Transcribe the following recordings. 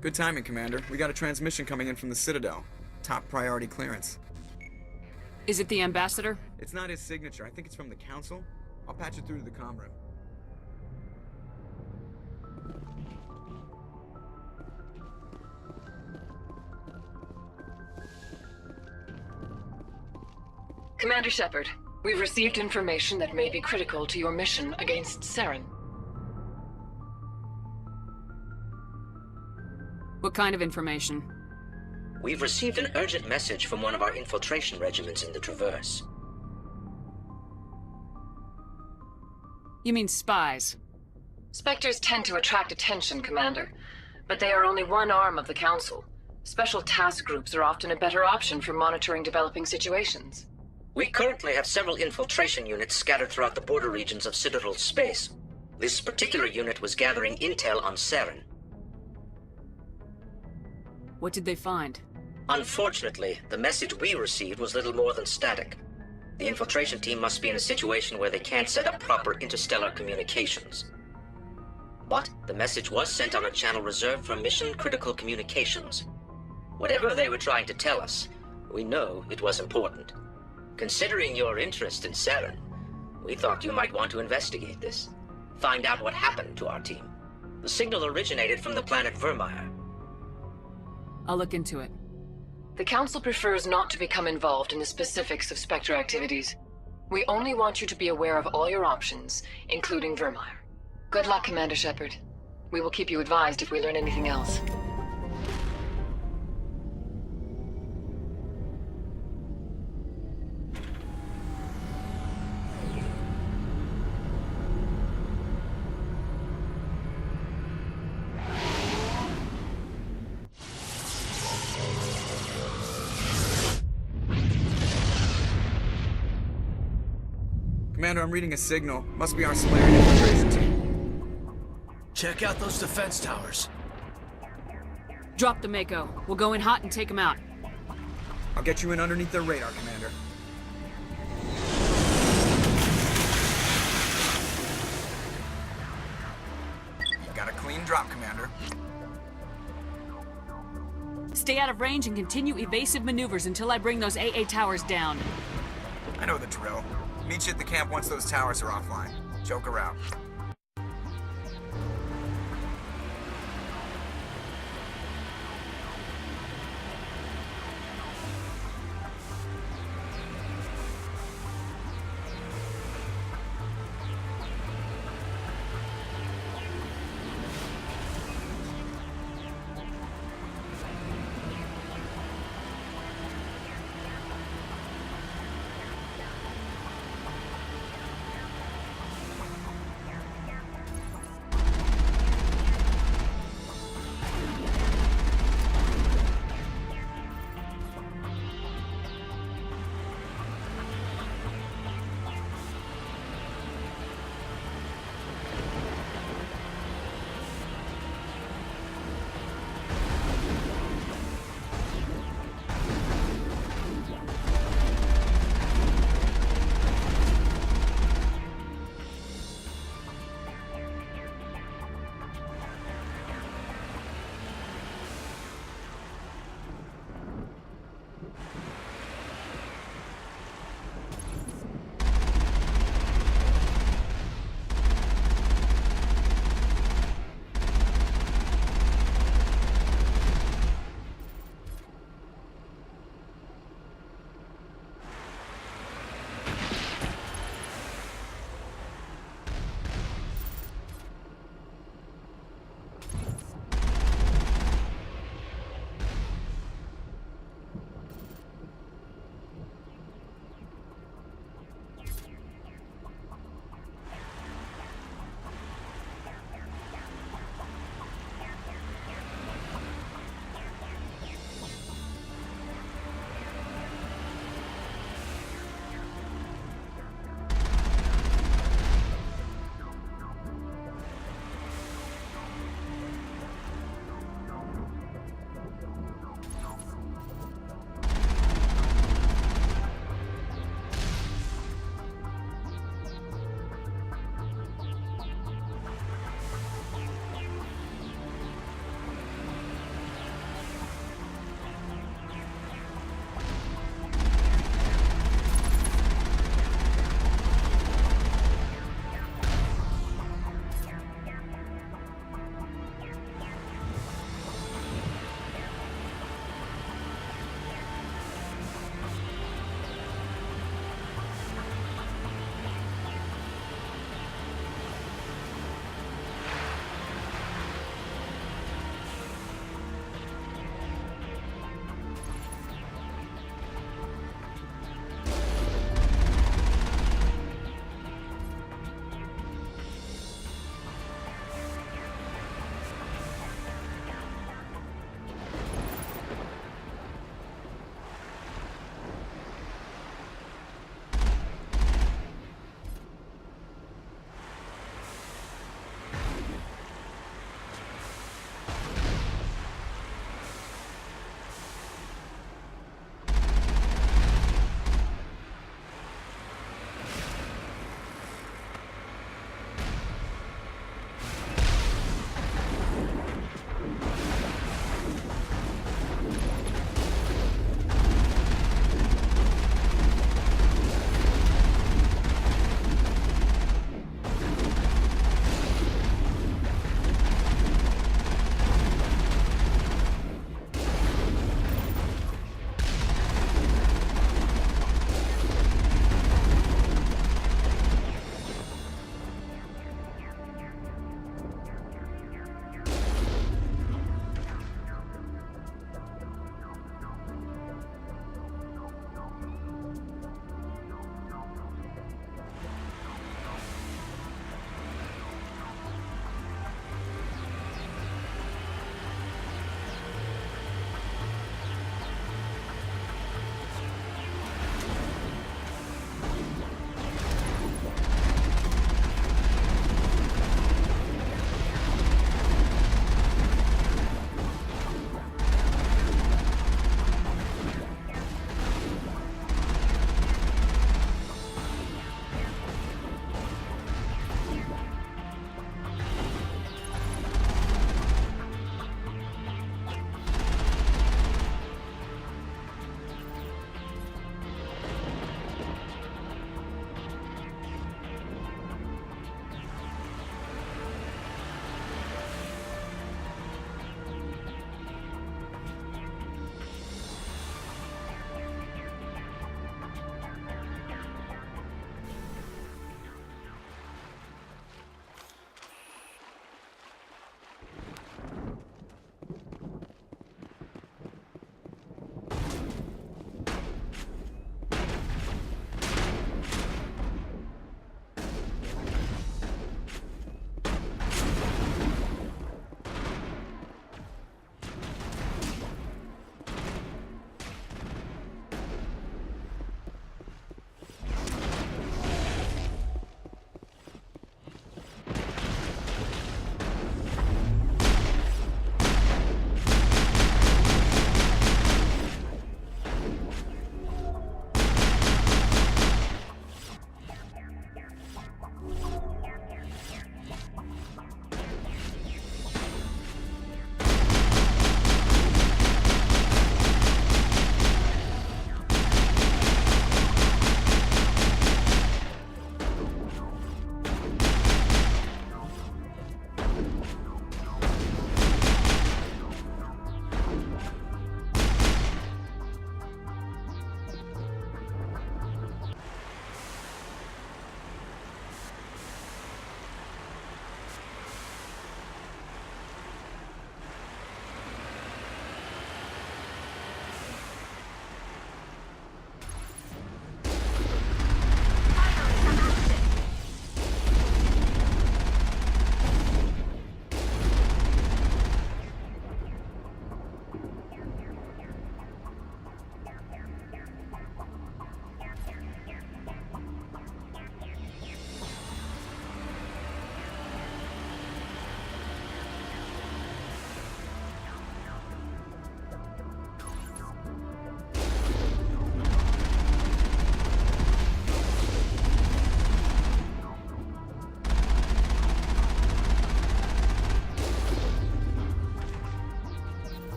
Good timing, Commander. We got a transmission coming in from the Citadel. Top priority clearance. Is it the ambassador? It's not his signature. I think it's from the Council. I'll patch it through to the comm room. Commander Shepard, we've received information that may be critical to your mission against Saren. What kind of information? We've received an urgent message from one of our infiltration regiments in the Traverse. You mean spies? Spectres tend to attract attention, Commander, but they are only one arm of the Council. Special task groups are often a better option for monitoring developing situations. We currently have several infiltration units scattered throughout the border regions of Citadel space. This particular unit was gathering intel on Saren. What did they find? Unfortunately, the message we received was little more than static. The infiltration team must be in a situation where they can't set up proper interstellar communications. But the message was sent on a channel reserved for mission-critical communications. Whatever they were trying to tell us, we know it was important. Considering your interest in Saren, we thought you might want to investigate this. Find out what happened to our team. The signal originated from the planet Virmire. I'll look into it. The Council prefers not to become involved in the specifics of Spectre activities. We only want you to be aware of all your options, including Virmire. Good luck, Commander Shepard. We will keep you advised if we learn anything else. Commander, I'm reading a signal. Must be our Solarian infiltration team. Check out those defense towers. Drop the Mako. We'll go in hot and take them out. I'll get you in underneath their radar, Commander. Got a clean drop, Commander. Stay out of range and continue evasive maneuvers until I bring those AA towers down. I know the drill. Meet you at the camp once those towers are offline. Joke around.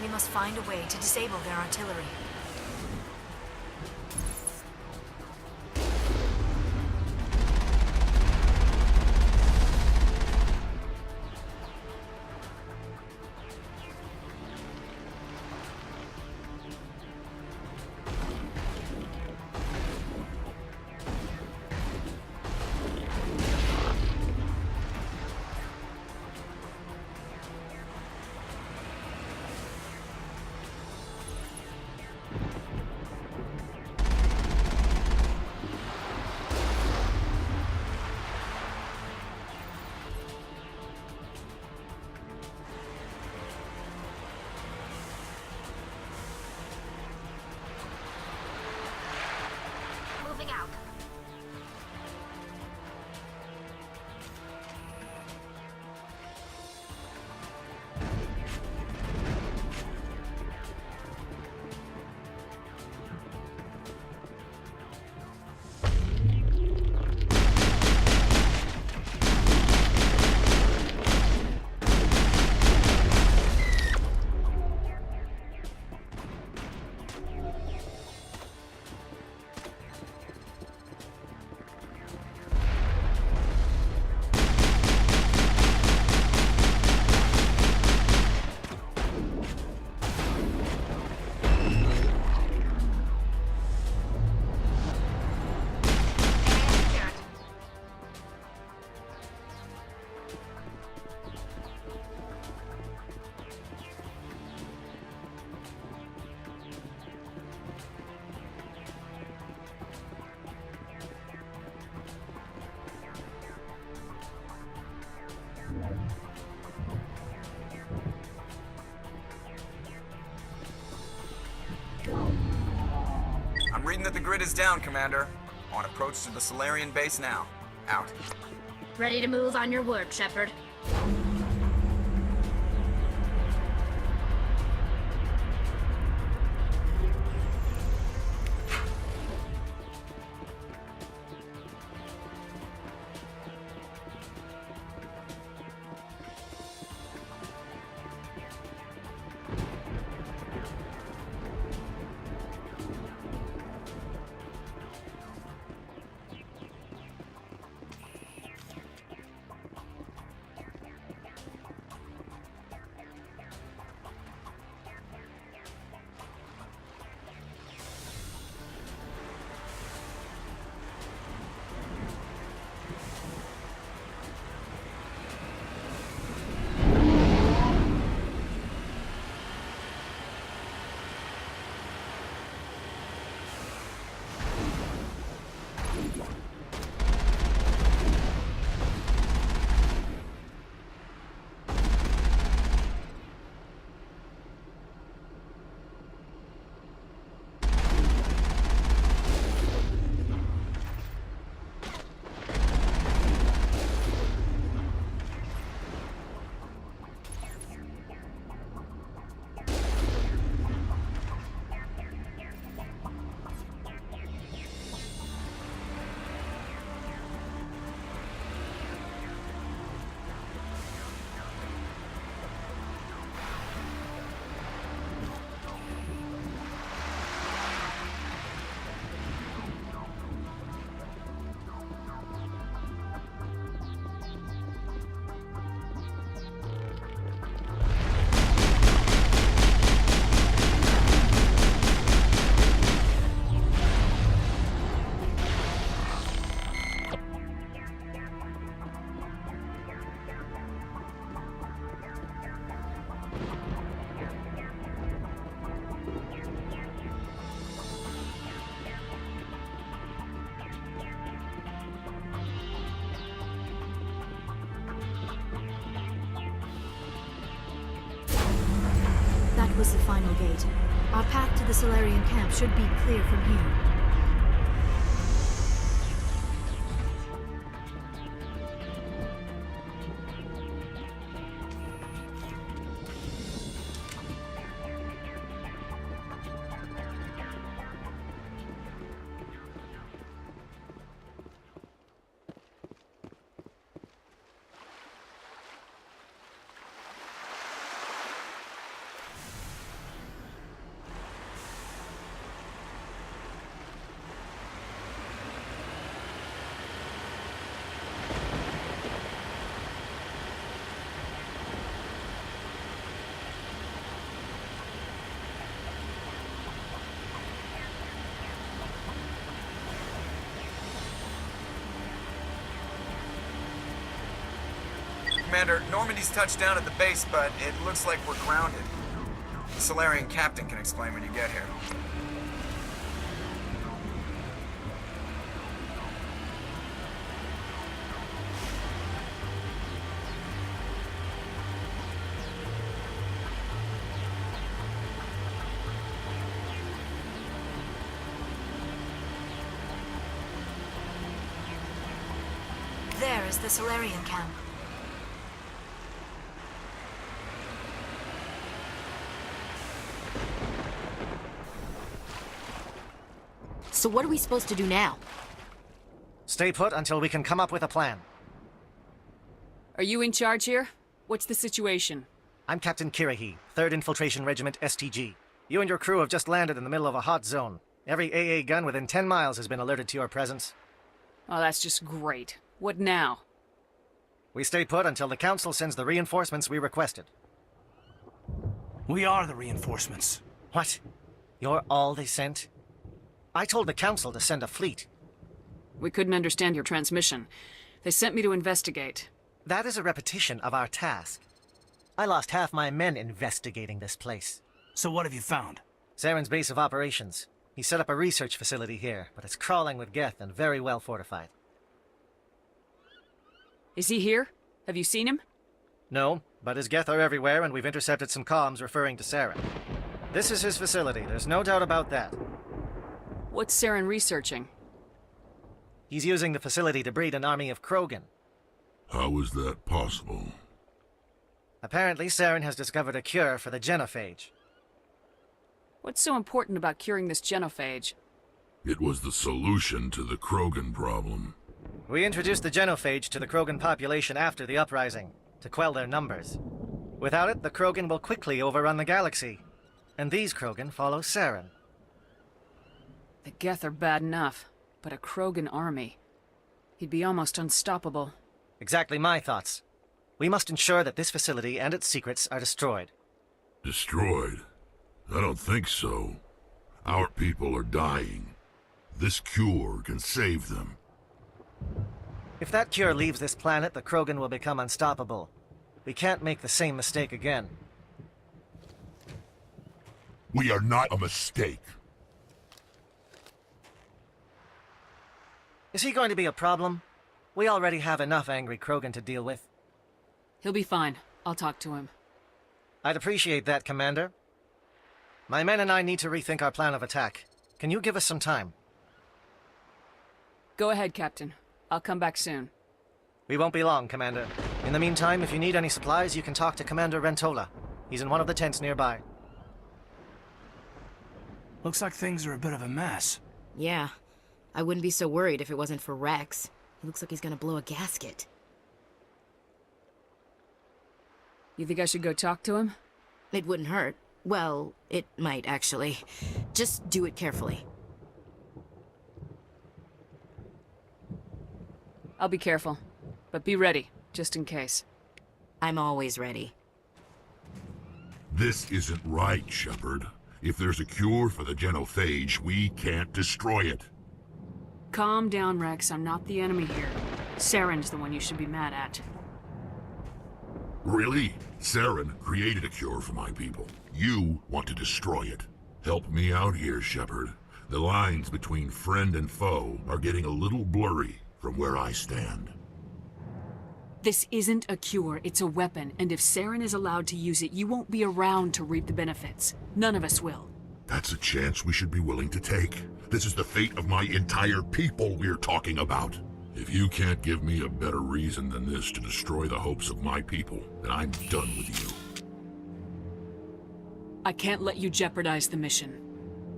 We must find a way to disable their artillery. Moving out. I'm reading that the grid is down, Commander. On approach to the Solarian base now. Out. Ready to move on your word, Shepard. That was the final gate. Our path to the Solarian camp should be clear from here. Commander, Normandy's touched down at the base, but it looks like we're grounded. The Solarian captain can explain when you get here. There is the Solarian camp. So what are we supposed to do now? Stay put until we can come up with a plan. Are you in charge here? What's the situation? I'm Captain Kirahi, 3rd Infiltration Regiment STG. You and your crew have just landed in the middle of a hot zone. Every AA gun within 10 miles has been alerted to your presence. Oh, that's just great. What now? We stay put until the Council sends the reinforcements we requested. We are the reinforcements. What? You're all they sent? I told the Council to send a fleet. We couldn't understand your transmission. They sent me to investigate. That is a repetition of our task. I lost half my men investigating this place. So what have you found? Saren's base of operations. He set up a research facility here, but it's crawling with Geth and very well fortified. Is he here? Have you seen him? No, but his Geth are everywhere, and we've intercepted some comms referring to Saren. This is his facility, there's no doubt about that. What's Saren researching? He's using the facility to breed an army of Krogan. How is that possible? Apparently, Saren has discovered a cure for the genophage. What's so important about curing this genophage? It was the solution to the Krogan problem. We introduced the genophage to the Krogan population after the uprising, to quell their numbers. Without it, the Krogan will quickly overrun the galaxy. And these Krogan follow Saren. The Geth are bad enough, but a Krogan army. He'd be almost unstoppable. Exactly my thoughts. We must ensure that this facility and its secrets are destroyed. Destroyed? I don't think so. Our people are dying. This cure can save them. If that cure leaves this planet, the Krogan will become unstoppable. We can't make the same mistake again. We are not a mistake. Is he going to be a problem? We already have enough angry Krogan to deal with. He'll be fine. I'll talk to him. I'd appreciate that, Commander. My men and I need to rethink our plan of attack. Can you give us some time? Go ahead, Captain. I'll come back soon. We won't be long, Commander. In the meantime, if you need any supplies, you can talk to Commander Rentola. He's in one of the tents nearby. Looks like things are a bit of a mess. Yeah. I wouldn't be so worried if it wasn't for Rex. He looks like he's gonna blow a gasket. You think I should go talk to him? It wouldn't hurt. Well, it might, actually. Just do it carefully. I'll be careful. But be ready, just in case. I'm always ready. This isn't right, Shepard. If there's a cure for the genophage, we can't destroy it. Calm down, Rex. I'm not the enemy here. Saren's the one you should be mad at. Really? Saren created a cure for my people. You want to destroy it. Help me out here, Shepard. The lines between friend and foe are getting a little blurry from where I stand. This isn't a cure, it's a weapon, and if Saren is allowed to use it, you won't be around to reap the benefits. None of us will. That's a chance we should be willing to take. This is the fate of my entire people we're talking about. If you can't give me a better reason than this to destroy the hopes of my people, then I'm done with you. I can't let you jeopardize the mission.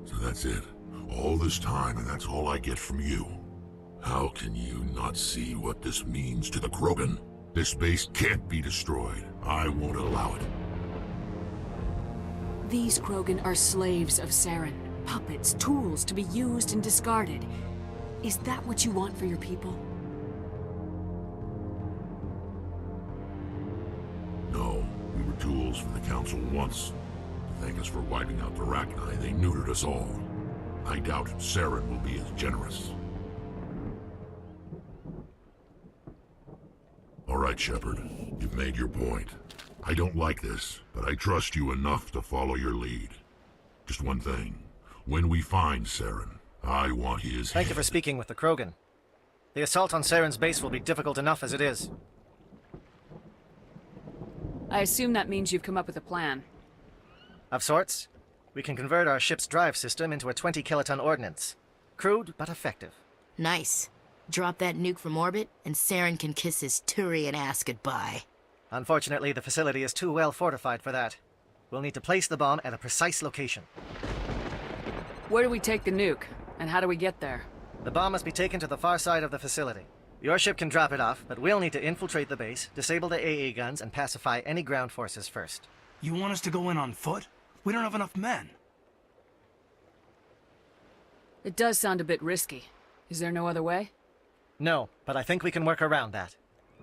So that's it. All this time, and that's all I get from you. How can you not see what this means to the Krogan? This base can't be destroyed. I won't allow it. These Krogan are slaves of Saren. Puppets, tools to be used and discarded. Is that what you want for your people? No, we were tools for the Council once. To thank us for wiping out the Rachni, they neutered us all. I doubt Saren will be as generous. All right, Shepard. You've made your point. I don't like this, but I trust you enough to follow your lead. Just one thing. When we find Saren, I want his Thank you for speaking with the Krogan. The assault on Saren's base will be difficult enough as it is. I assume that means you've come up with a plan. Of sorts. We can convert our ship's drive system into a 20-kiloton ordnance. Crude, but effective. Nice. Drop that nuke from orbit, and Saren can kiss his Turian ass goodbye. Unfortunately, the facility is too well fortified for that. We'll need to place the bomb at a precise location. Where do we take the nuke? And how do we get there? The bomb must be taken to the far side of the facility. Your ship can drop it off, but we'll need to infiltrate the base, disable the AA guns, and pacify any ground forces first. You want us to go in on foot? We don't have enough men. It does sound a bit risky. Is there no other way? No, but I think we can work around that.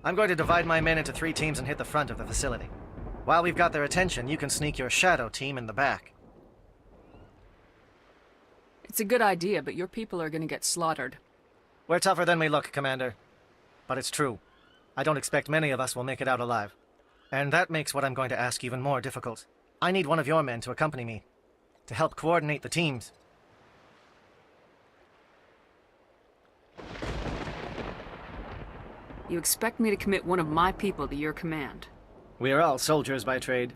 I'm going to divide my men into 3 teams and hit the front of the facility. While we've got their attention, you can sneak your shadow team in the back. It's a good idea, but your people are gonna get slaughtered. We're tougher than we look, Commander. But it's true. I don't expect many of us will make it out alive. And that makes what I'm going to ask even more difficult. I need one of your men to accompany me, to help coordinate the teams. You expect me to commit one of my people to your command? We are all soldiers by trade.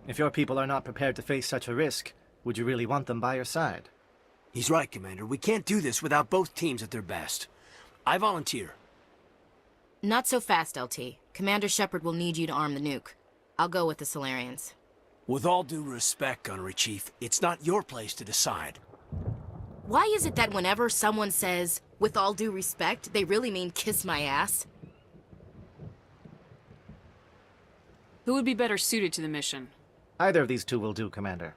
If your people are not prepared to face such a risk, would you really want them by your side? He's right, Commander. We can't do this without both teams at their best. I volunteer. Not so fast, LT. Commander Shepard will need you to arm the nuke. I'll go with the Solarians. With all due respect, Gunnery Chief, it's not your place to decide. Why is it that whenever someone says, with all due respect, they really mean kiss my ass? Who would be better suited to the mission? Either of these 2 will do, Commander.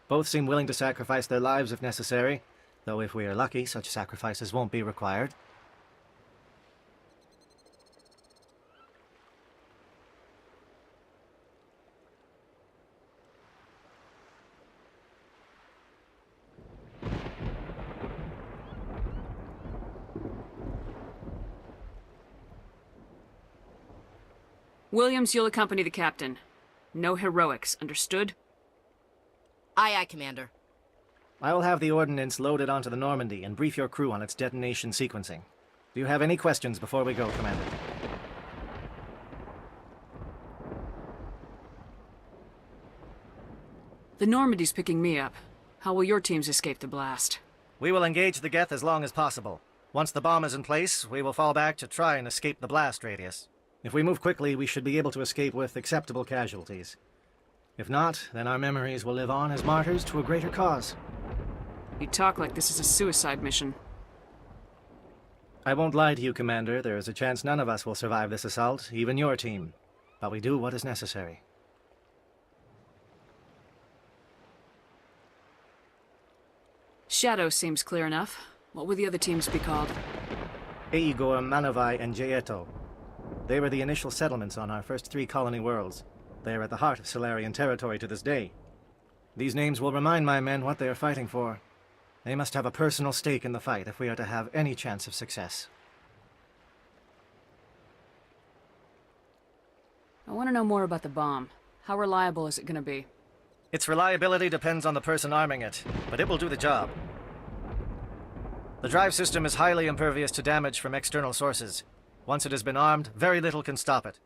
Both seem willing to sacrifice their lives if necessary, though if we are lucky, such sacrifices won't be required. Williams, you'll accompany the captain. No heroics, understood? Aye, aye, Commander. I will have the ordnance loaded onto the Normandy and brief your crew on its detonation sequencing. Do you have any questions before we go, Commander? The Normandy's picking me up. How will your teams escape the blast? We will engage the Geth as long as possible. Once the bomb is in place, we will fall back to try and escape the blast radius. If we move quickly, we should be able to escape with acceptable casualties. If not, then our memories will live on as martyrs to a greater cause. You talk like this is a suicide mission. I won't lie to you, Commander. There is a chance none of us will survive this assault, even your team. But we do what is necessary. Shadow seems clear enough. What would the other teams be called? Igor, Manavai, and Jaeto. They were the initial settlements on our first 3 colony worlds. They are at the heart of Solarian territory to this day. These names will remind my men what they are fighting for. They must have a personal stake in the fight if we are to have any chance of success. I want to know more about the bomb. How reliable is it going to be? Its reliability depends on the person arming it, but it will do the job. The drive system is highly impervious to damage from external sources. Once it has been armed, very little can stop it.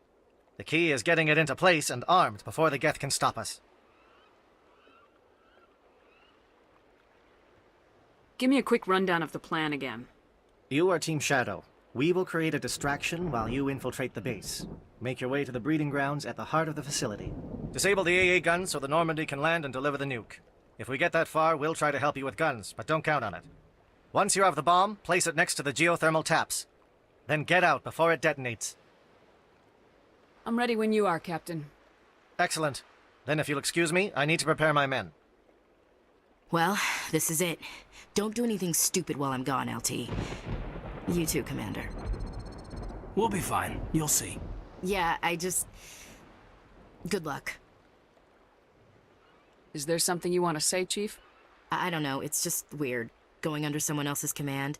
The key is getting it into place and armed before the Geth can stop us. Give me a quick rundown of the plan again. You are Team Shadow. We will create a distraction while you infiltrate the base. Make your way to the breeding grounds at the heart of the facility. Disable the AA guns so the Normandy can land and deliver the nuke. If we get that far, we'll try to help you with guns, but don't count on it. Once you have the bomb, place it next to the geothermal taps. Then get out before it detonates. I'm ready when you are, Captain. Excellent. Then if you'll excuse me, I need to prepare my men. Well, this is it. Don't do anything stupid while I'm gone, LT. You too, Commander. We'll be fine. You'll see. Yeah, good luck. Is there something you want to say, Chief? I don't know, it's just weird, going under someone else's command.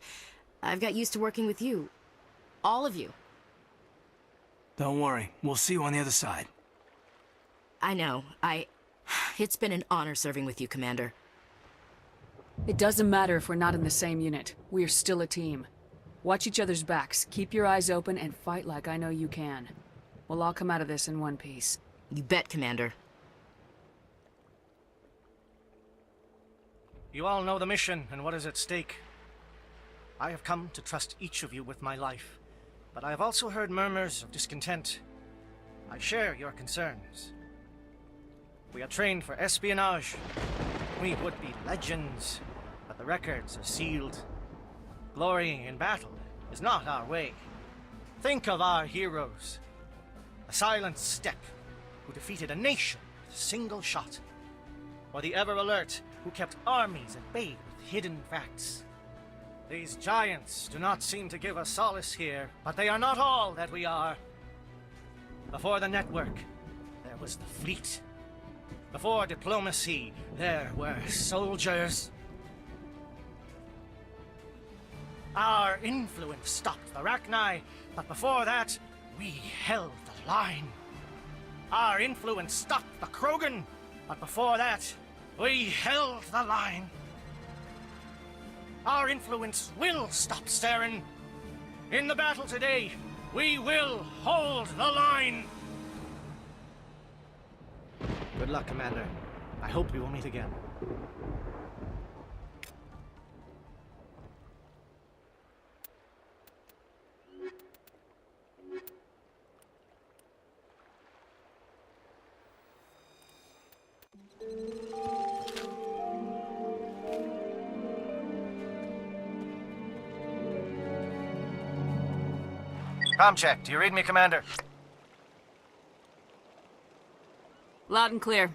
I've got used to working with you. All of you. Don't worry, we'll see you on the other side. I know. It's been an honor serving with you, Commander. It doesn't matter if we're not in the same unit. We're still a team. Watch each other's backs, keep your eyes open, and fight like I know you can. We'll all come out of this in one piece. You bet, Commander. You all know the mission and what is at stake. I have come to trust each of you with my life, but I have also heard murmurs of discontent. I share your concerns. We are trained for espionage. We would be legends, but the records are sealed. Glory in battle is not our way. Think of our heroes. The silent step who defeated a nation with a single shot. Or the ever-alert who kept armies at bay with hidden facts. These giants do not seem to give us solace here, but they are not all that we are. Before the network, there was the fleet. Before diplomacy, there were soldiers. Our influence stopped the Rachni, but before that, we held the line. Our influence stopped the Krogan, but before that, we held the line. Our influence will stop Saren. In the battle today, we will hold the line. Good luck, Commander. I hope we will meet again. Comm check. Do you read me, Commander? Loud and clear.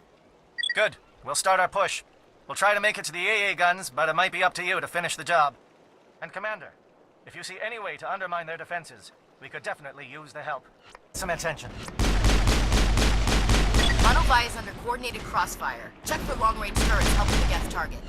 Good. We'll start our push. We'll try to make it to the AA guns, but it might be up to you to finish the job. And Commander, if you see any way to undermine their defenses, we could definitely use the help. Some attention. Monolvi is under coordinated crossfire. Check for long-range turrets helping the Geth target.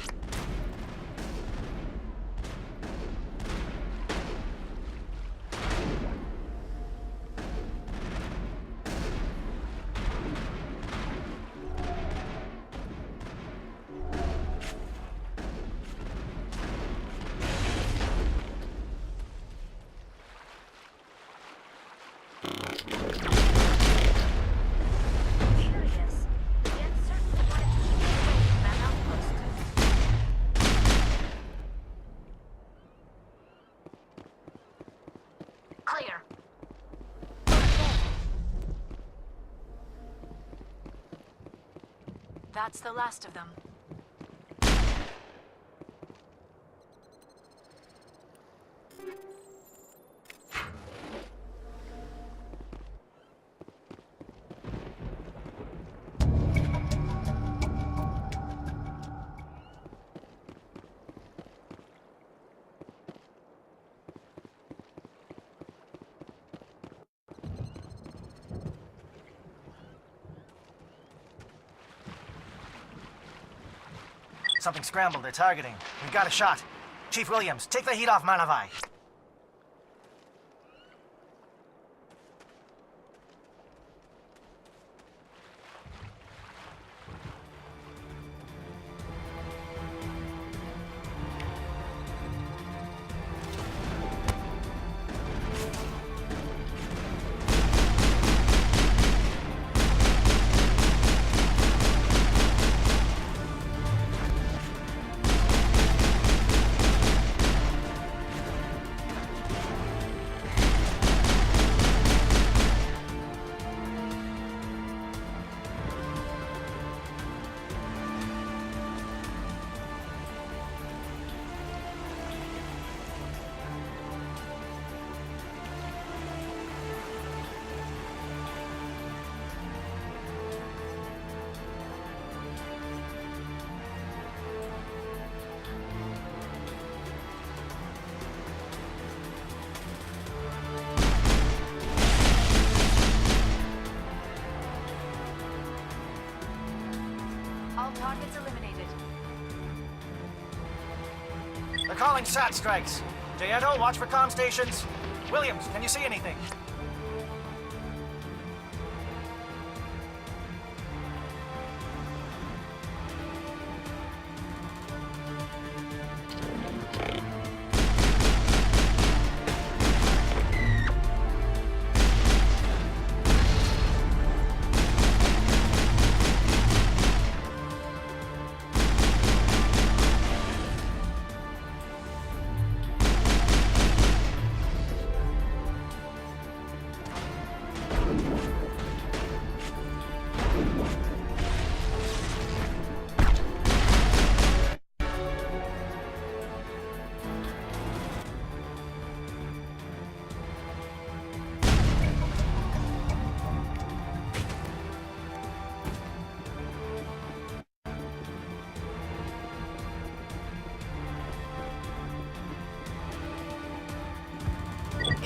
Clear. That's the last of them. Something scrambled. They're targeting. We've got a shot. Chief Williams, take the heat off Monolvi. All targets eliminated. They're calling SAT strikes. Jaeto, watch for comm stations. Williams, can you see anything?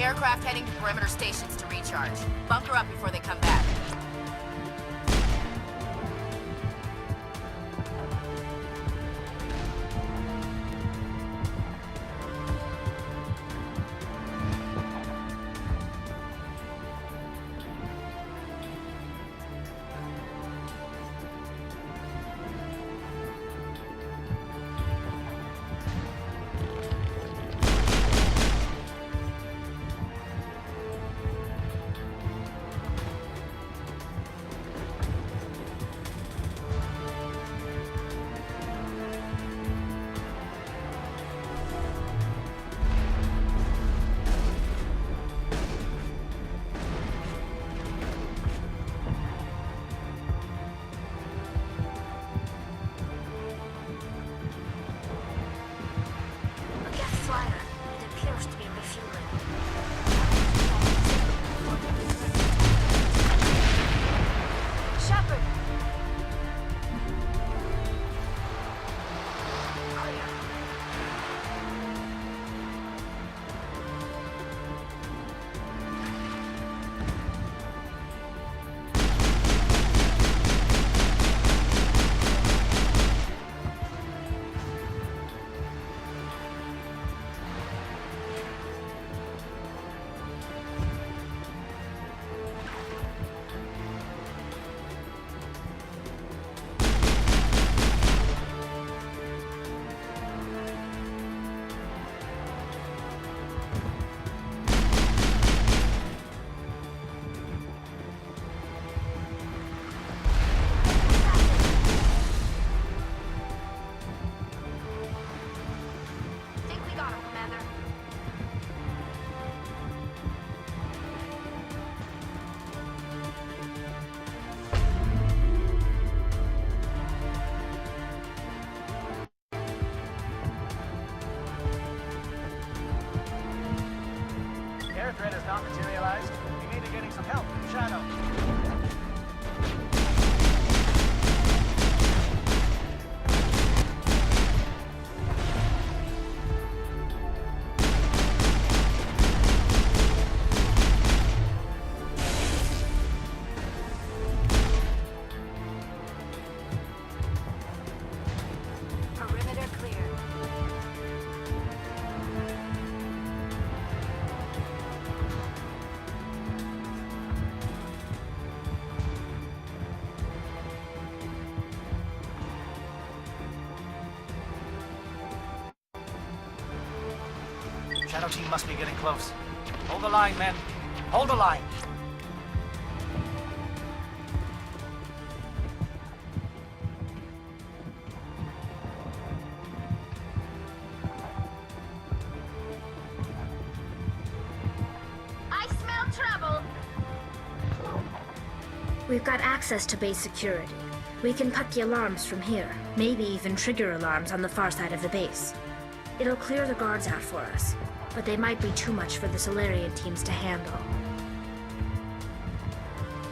Aircraft heading to perimeter stations to recharge. Bunker up before they come back. Threat has not materialized. We need to getting some help from Shadow. Perimeter clear. Shadow team must be getting close. Hold the line, men. Hold the line. I smell trouble! We've got access to base security. We can put the alarms from here. Maybe even trigger alarms on the far side of the base. It'll clear the guards out for us, but they might be too much for the Solarian teams to handle.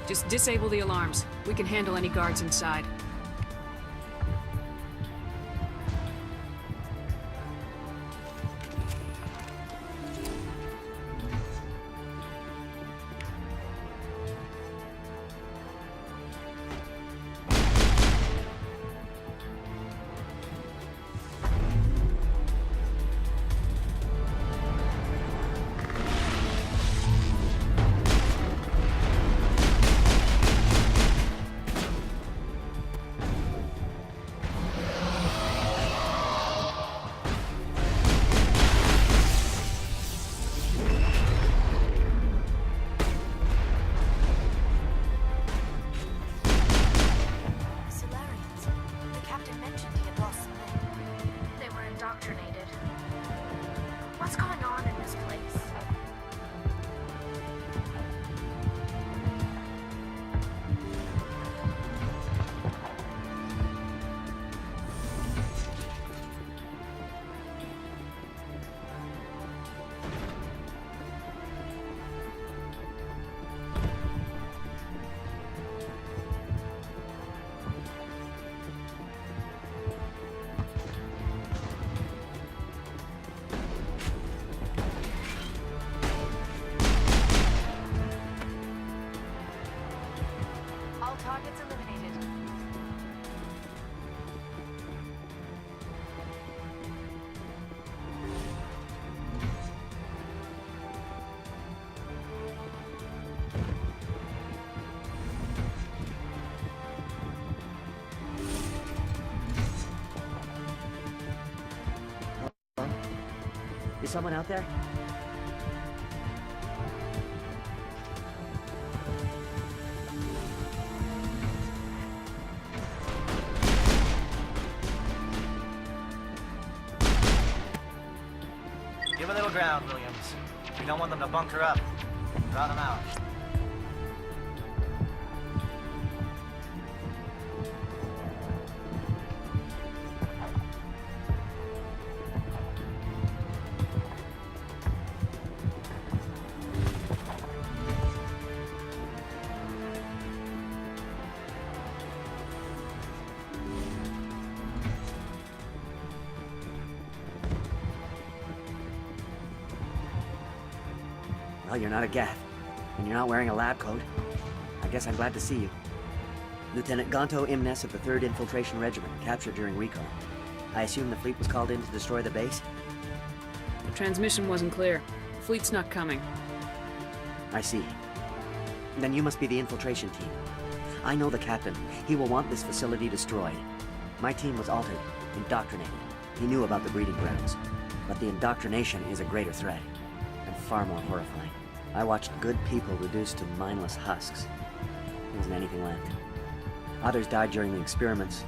Just disable the alarms. We can handle any guards inside. Targets eliminated. Is someone out there? Give a little ground, Williams. We don't want them to bunker up. Rout them out. Well, you're not a Geth, and you're not wearing a lab coat. I guess I'm glad to see you. Lieutenant Gonto Imnes of the 3rd Infiltration Regiment, captured during recon. I assume the fleet was called in to destroy the base? The transmission wasn't clear. Fleet's not coming. I see. Then you must be the infiltration team. I know the captain. He will want this facility destroyed. My team was altered, indoctrinated. He knew about the breeding grounds. But the indoctrination is a greater threat, and far more horrifying. I watched good people reduced to mindless husks. There wasn't anything left. Others died during the experiments.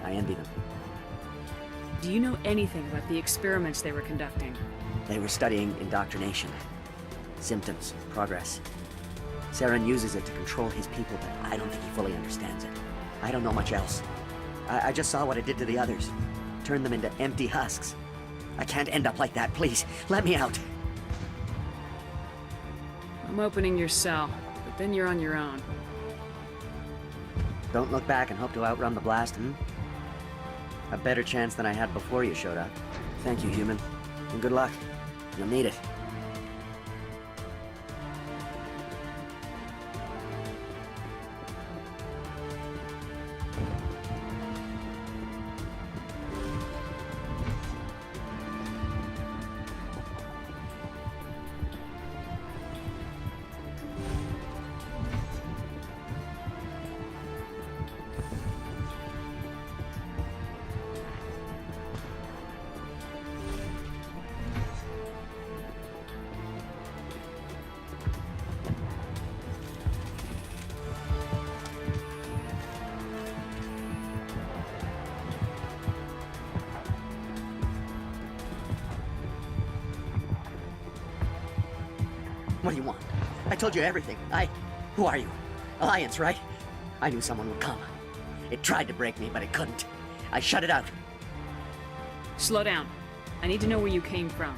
I envy them. Do you know anything about the experiments they were conducting? They were studying indoctrination. Symptoms, progress. Saren uses it to control his people, but I don't think he fully understands it. I don't know much else. I just saw what it did to the others. Turned them into empty husks. I can't end up like that, please. Let me out. I'm opening your cell, but then you're on your own. Don't look back and hope to outrun the blast, A better chance than I had before you showed up. Thank you, human. And good luck. You'll need it. What do you want? I told you everything. Who are you? Alliance, right? I knew someone would come. It tried to break me, but it couldn't. I shut it out. Slow down. I need to know where you came from.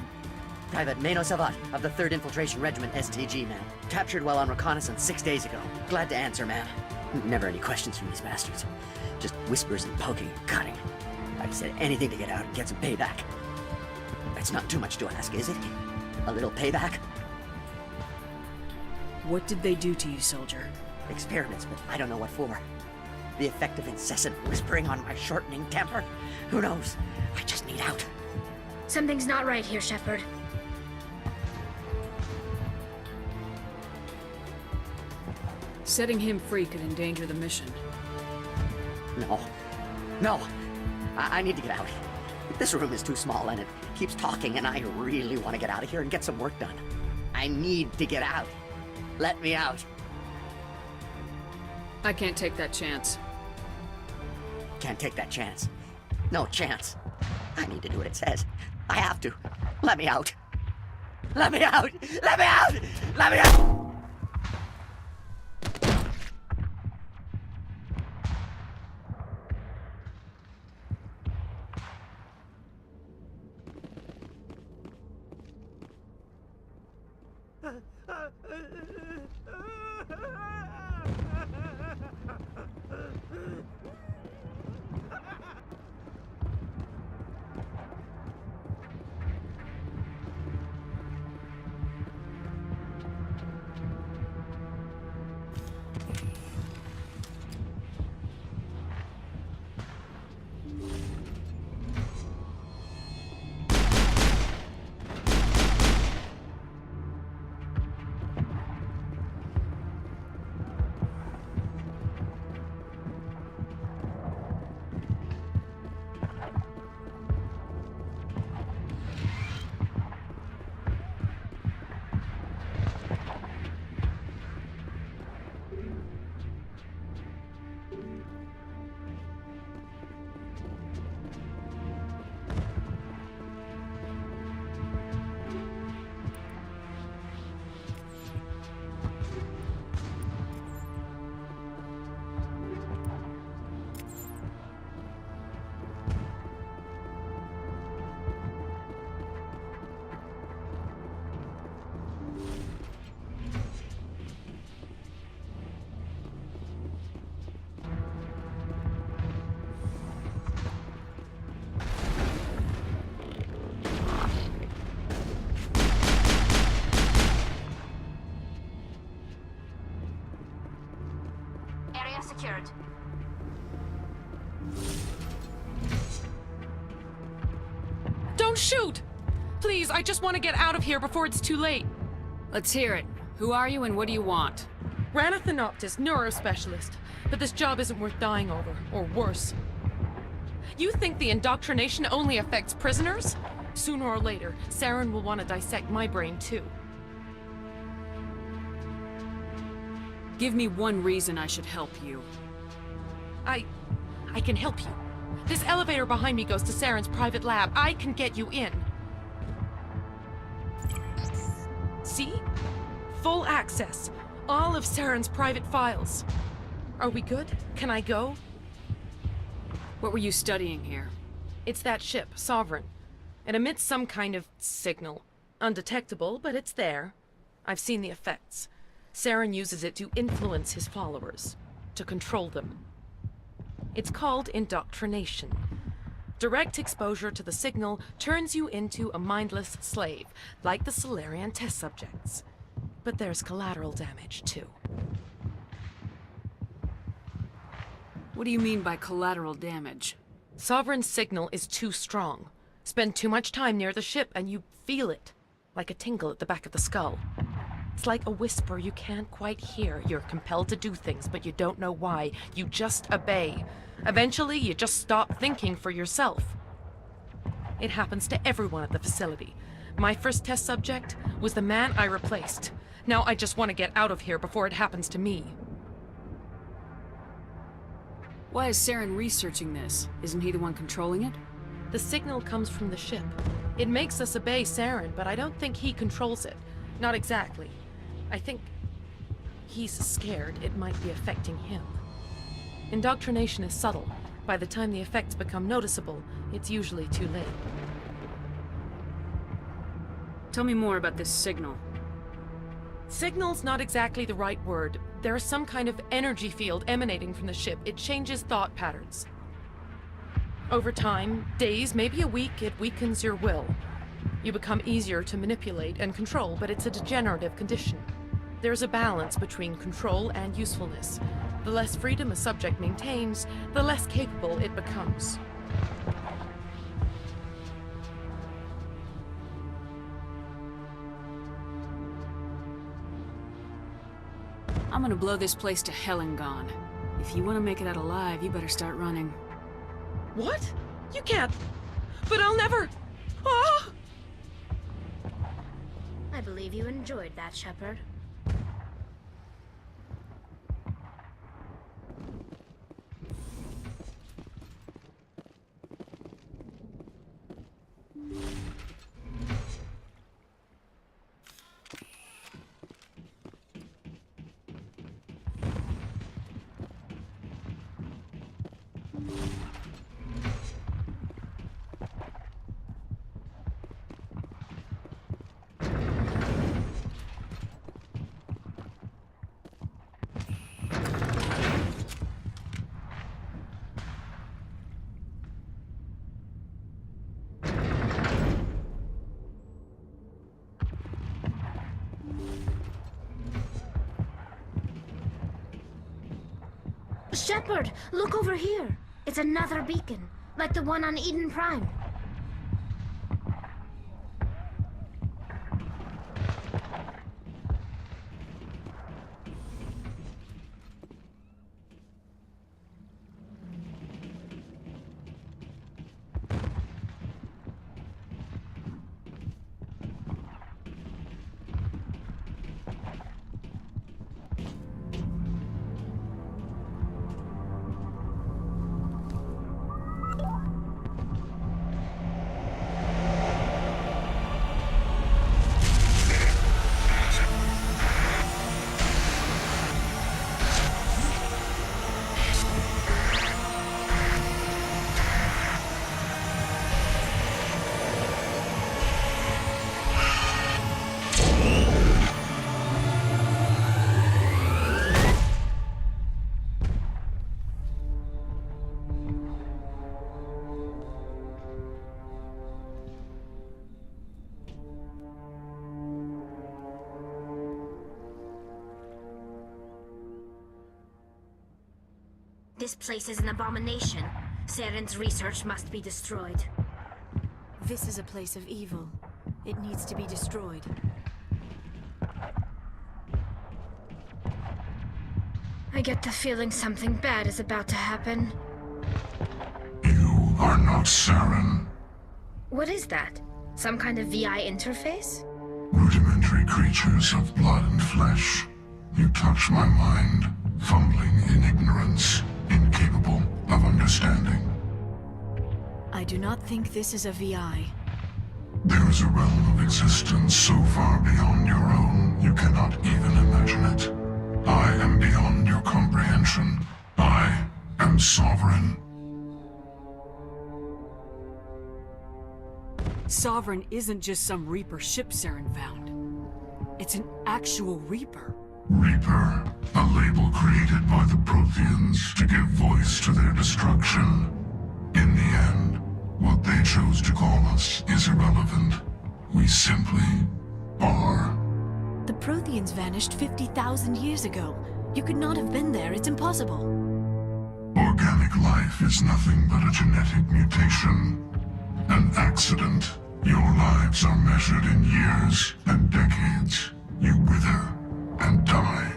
Private Mano Savat of the 3rd Infiltration Regiment STG, ma'am. Captured while on reconnaissance 6 days ago. Glad to answer, ma'am. Never any questions from these bastards. Just whispers and poking and cutting. I said anything to get out and get some payback. That's not too much to ask, is it? A little payback? What did they do to you, soldier? Experiments, but I don't know what for. The effect of incessant whispering on my shortening temper? Who knows? I just need out. Something's not right here, Shepard. Setting him free could endanger the mission. No. I need to get out. This room is too small and it keeps talking and I really want to get out of here and get some work done. I need to get out. Let me out. I can't take that chance. Can't take that chance. No chance. I need to do what it says. I have to. Let me out. Let me out! Let me out! Let me out! have secured. Don't shoot! Please, I just want to get out of here before it's too late. Let's hear it. Who are you and what do you want? Ranathanoptis, neurospecialist. But this job isn't worth dying over, or worse. You think the indoctrination only affects prisoners? Sooner or later, Saren will want to dissect my brain too. Give me one reason I should help you. I can help you. This elevator behind me goes to Saren's private lab. I can get you in. See? Full access. All of Saren's private files. Are we good? Can I go? What were you studying here? It's that ship, Sovereign. It emits some kind of signal. Undetectable, but it's there. I've seen the effects. Saren uses it to influence his followers, to control them. It's called indoctrination. Direct exposure to the signal turns you into a mindless slave, like the Salarian test subjects. But there's collateral damage, too. What do you mean by collateral damage? Sovereign's signal is too strong. Spend too much time near the ship and you feel it, like a tingle at the back of the skull. It's like a whisper you can't quite hear. You're compelled to do things, but you don't know why. You just obey. Eventually, you just stop thinking for yourself. It happens to everyone at the facility. My first test subject was the man I replaced. Now I just want to get out of here before it happens to me. Why is Saren researching this? Isn't he the one controlling it? The signal comes from the ship. It makes us obey Saren, but I don't think he controls it. Not exactly. I think he's scared it might be affecting him. Indoctrination is subtle. By the time the effects become noticeable, it's usually too late. Tell me more about this signal. Signal's not exactly the right word. There is some kind of energy field emanating from the ship. It changes thought patterns. Over time, days, maybe a week, it weakens your will. You become easier to manipulate and control, but it's a degenerative condition. There's a balance between control and usefulness. The less freedom a subject maintains, the less capable it becomes. I'm gonna blow this place to hell and gone. If you want to make it out alive, you better start running. What? You can't. But I'll never. Ah! I believe you enjoyed that, Shepard. Shepard, look over here. It's another beacon, like the one on Eden Prime. This place is an abomination. Saren's research must be destroyed. This is a place of evil. It needs to be destroyed. I get the feeling something bad is about to happen. You are not Saren. What is that? Some kind of VI interface? Rudimentary creatures of blood and flesh. You touch my mind, fumbling in ignorance, incapable of understanding. I do not think this is a VI. There is a realm of existence so far beyond your own, you cannot even imagine it. I am beyond your comprehension. I am sovereign. Sovereign isn't just some Reaper ship Saren found. It's an actual Reaper. Reaper, a label created by the Protheans to give voice to their destruction. In the end, what they chose to call us is irrelevant. We simply are. The Protheans vanished 50,000 years ago. You could not have been there. It's impossible. Organic life is nothing but a genetic mutation. An accident. Your lives are measured in years and decades. You wither and die.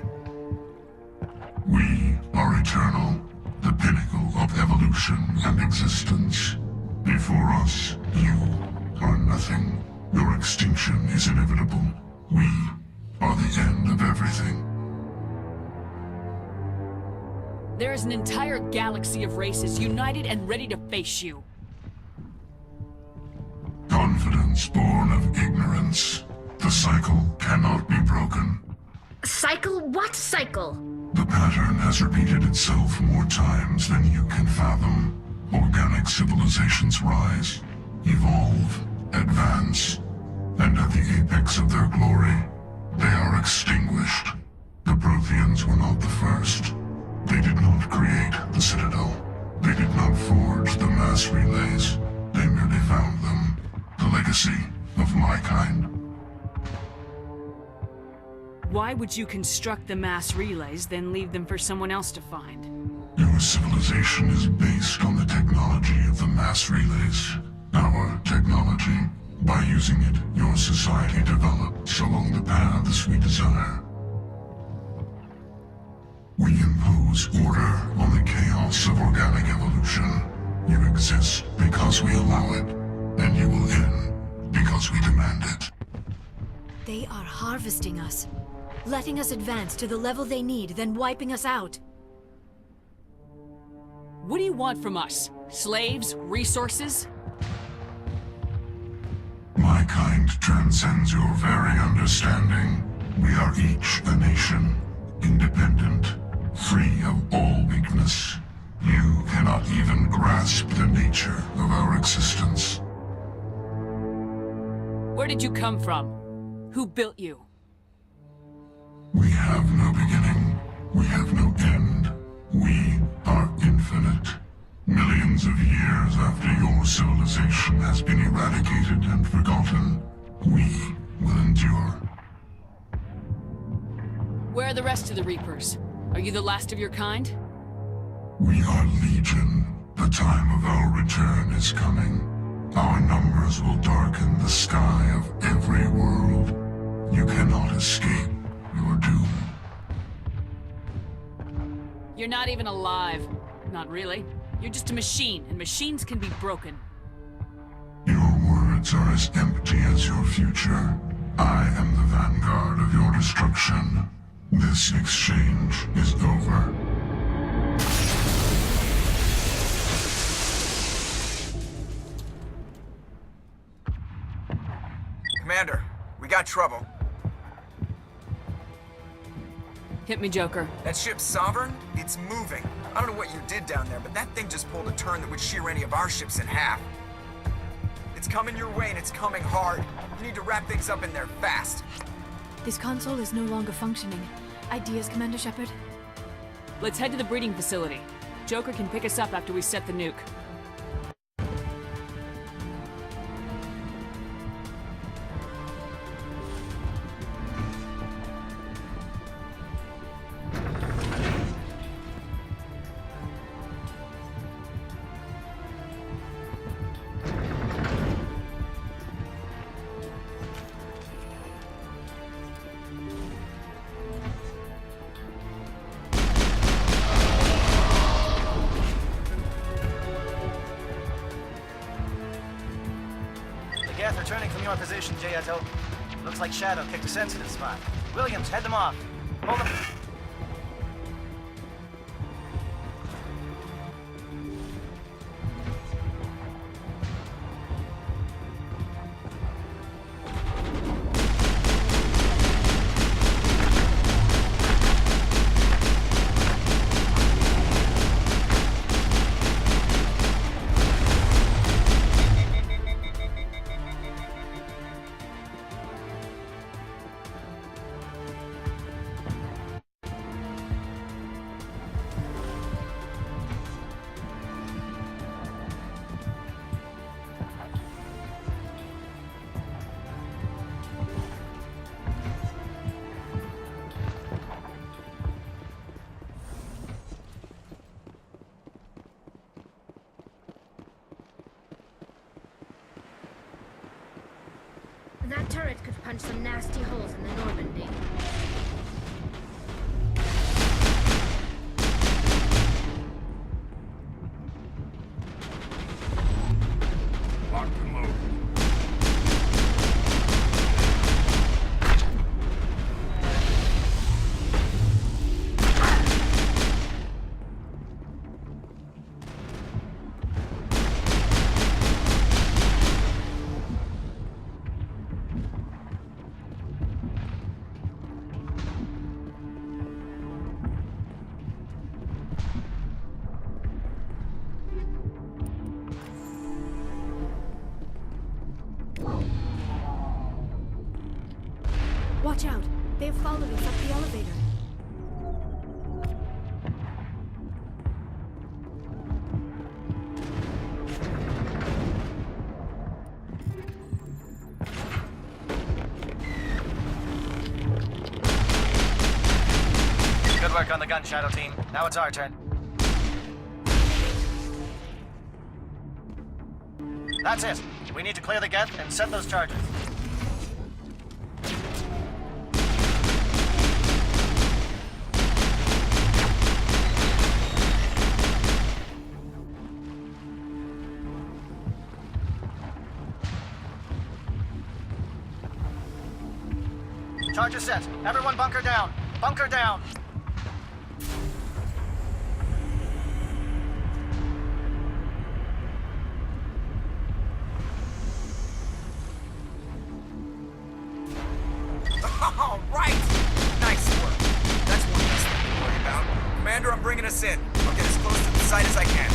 We are eternal, the pinnacle of evolution and existence. Before us, you are nothing. Your extinction is inevitable. We are the end of everything. There is an entire galaxy of races united and ready to face you. Confidence born of ignorance. The cycle cannot be broken. Cycle? What cycle? The pattern has repeated itself more times than you can fathom. Organic civilizations rise, evolve, advance, and at the apex of their glory, they are extinguished. The Protheans were not the first. They did not create the Citadel. They did not forge the mass relays. They merely found them. The legacy of my kind. Why would you construct the mass relays, then leave them for someone else to find? Your civilization is based on the technology of the mass relays. Our technology. By using it, your society develops along the paths we desire. We impose order on the chaos of organic evolution. You exist because we allow it, and you will end because we demand it. They are harvesting us, letting us advance to the level they need, then wiping us out. What do you want from us? Slaves? Resources? My kind transcends your very understanding. We are each a nation, independent, free of all weakness. You cannot even grasp the nature of our existence. Where did you come from? Who built you? We have no beginning. We have no end. We are infinite. Millions of years after your civilization has been eradicated and forgotten, we will endure. Where are the rest of the Reapers? Are you the last of your kind? We are legion. The time of our return is coming. Our numbers will darken the sky of every world. You cannot escape your doom. You're not even alive. Not really. You're just a machine, and machines can be broken. Your words are as empty as your future. I am the vanguard of your destruction. This exchange is over. Commander, we got trouble. Hit me, Joker. That ship's Sovereign? It's moving. I don't know what you did down there, but that thing just pulled a turn that would shear any of our ships in half. It's coming your way, and it's coming hard. You need to wrap things up in there fast. This console is no longer functioning. Ideas, Commander Shepard? Let's head to the breeding facility. Joker can pick us up after we set the nuke. position, J-Eto. Looks like Shadow picked a sensitive spot. Williams, head them off. Hold them. That turret could punch some nasty holes in the Normandy. Locked and loaded. Watch out. They have followed us up the elevator. Good work on the gun, Shadow Team. Now it's our turn. That's it. We need to clear the Geth and set those charges. Charges set. Everyone bunker down. Bunker down. All right! Nice work. That's one less thing to worry about. Commander, I'm bringing us in. I'll get as close to the site as I can.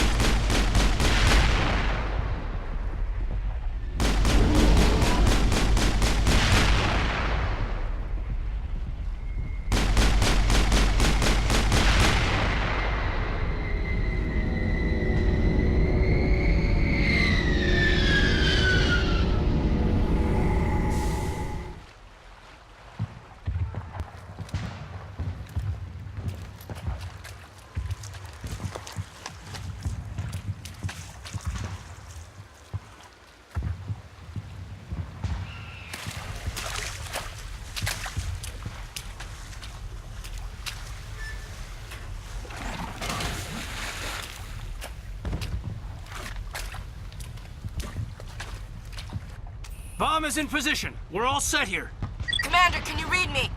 Bomb is in position. We're all set here. Commander, can you read me?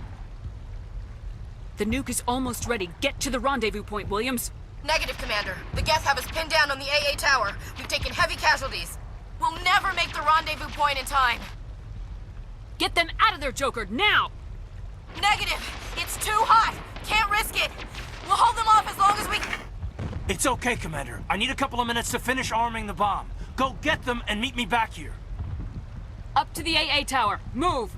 The nuke is almost ready. Get to the rendezvous point, Williams. Negative, Commander. The Geth have us pinned down on the AA tower. We've taken heavy casualties. We'll never make the rendezvous point in time. Get them out of there, Joker, now! Negative! It's too hot! Can't risk it! We'll hold them off as long as we... It's okay, Commander. I need a couple of minutes to finish arming the bomb. Go get them and meet me back here. Up to the AA tower. Move!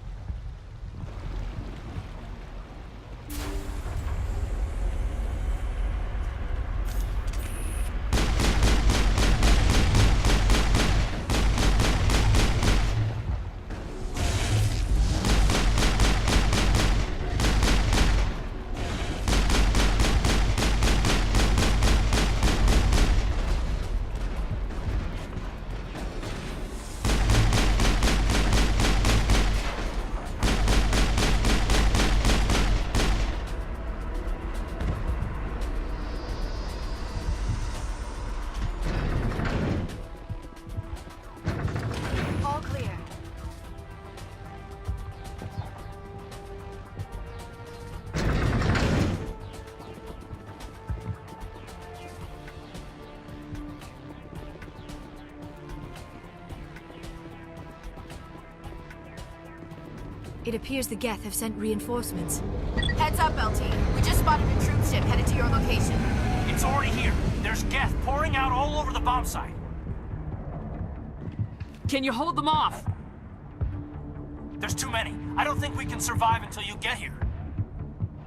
It appears the Geth have sent reinforcements. Heads up, LT. We just spotted a troop ship headed to your location. It's already here. There's Geth pouring out all over the bomb site. Can you hold them off? There's too many. I don't think we can survive until you get here.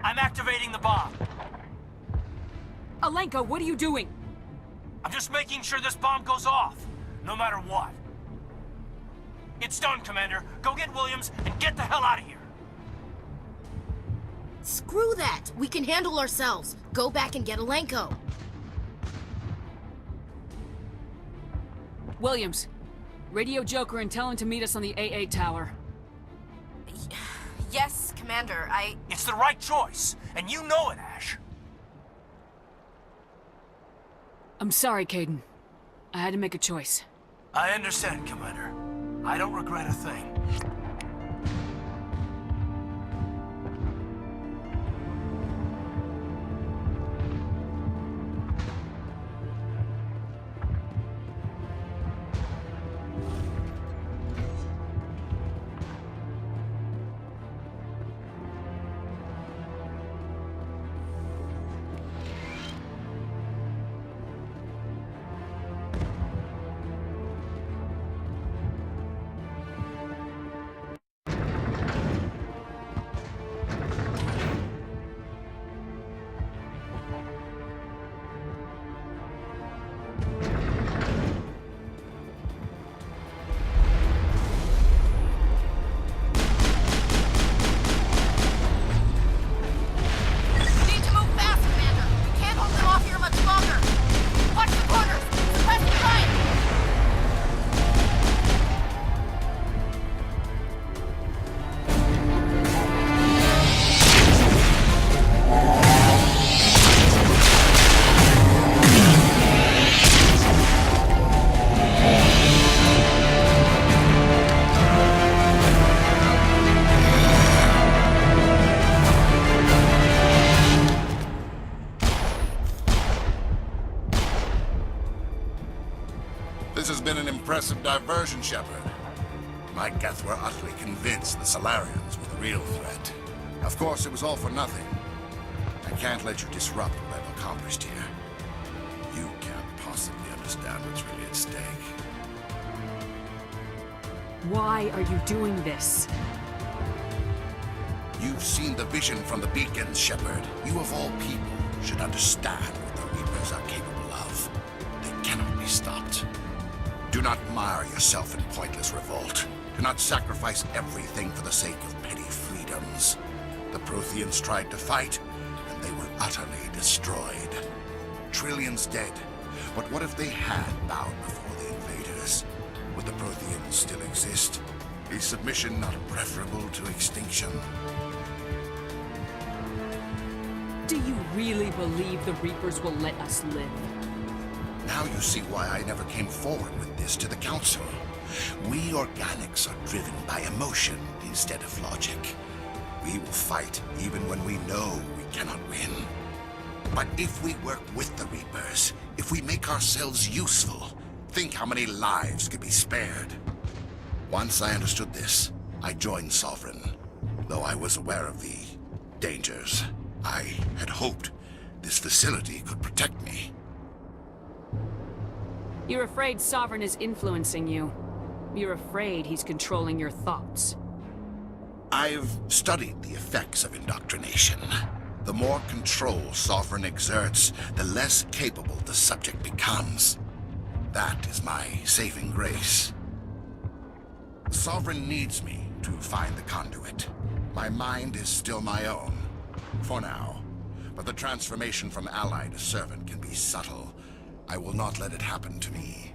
I'm activating the bomb. Alenka, what are you doing? I'm just making sure this bomb goes off, no matter what. It's done, Commander. Go get Williams and get the hell out of here. Screw that! We can handle ourselves. Go back and get Alenko. Williams, radio Joker and tell him to meet us on the AA tower. Yes, Commander, It's the right choice, and you know it, Ash. I'm sorry, Caden. I had to make a choice. I understand, Commander. I don't regret a thing. This has been an impressive diversion, Shepard. My Geth were utterly convinced the Salarians were the real threat. Of course, it was all for nothing. I can't let you disrupt what I've accomplished here. You can't possibly understand what's really at stake. Why are you doing this? You've seen the vision from the beacons, Shepard. You of all people should understand what the Reapers are capable of. They cannot be stopped. Do not mire yourself in pointless revolt. Do not sacrifice everything for the sake of petty freedoms. The Protheans tried to fight, and they were utterly destroyed. Trillions dead. But what if they had bowed before the invaders? Would the Protheans still exist? Is submission not preferable to extinction? Do you really believe the Reapers will let us live? Now you see why I never came forward with this to the Council. We organics are driven by emotion instead of logic. We will fight even when we know we cannot win. But if we work with the Reapers, if we make ourselves useful, think how many lives could be spared. Once I understood this, I joined Sovereign. Though I was aware of the dangers, I had hoped this facility could protect me. You're afraid Sovereign is influencing you. You're afraid he's controlling your thoughts. I've studied the effects of indoctrination. The more control Sovereign exerts, the less capable the subject becomes. That is my saving grace. Sovereign needs me to find the conduit. My mind is still my own, for now. But the transformation from ally to servant can be subtle. I will not let it happen to me.